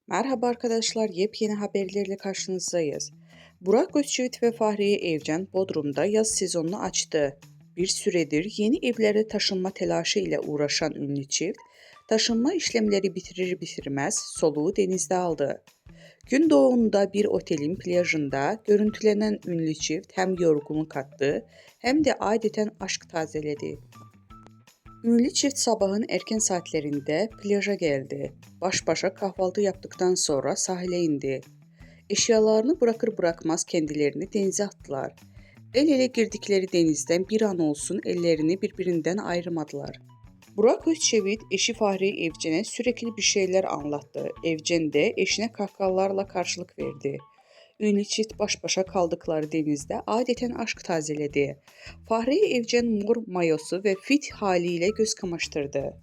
Merhaba arkadaşlar, yepyeni haberlerle karşınızdayız. Burak Özçivit ve Fahriye Evcen Bodrum'da yaz sezonunu açtı. Bir süredir yeni evlere taşınma telaşı ile uğraşan ünlü çift, taşınma işlemleri bitirir bitirmez soluğu denizde aldı. Gün doğumunda bir otelin plajında görüntülenen ünlü çift hem yorgunluk attı hem de adeten aşk tazeledi. Ünlü çift sabahın erken saatlerinde plaja geldi. Baş başa kahvaltı yaptıktan sonra sahile indi. Eşyalarını bırakır bırakmaz kendilerini denize attılar. El ele girdikleri denizden bir an olsun ellerini birbirinden ayırmadılar. Burak Özçivit eşi Fahriye Evcen'e sürekli bir şeyler anlattı. Evcen de eşine kahkahalarla karşılık verdi. Ünlü çift baş başa kaldıkları denizde adeten aşk tazeledi. Fahriye Evcen mor mayosu ve fit haliyle göz kamaştırdı.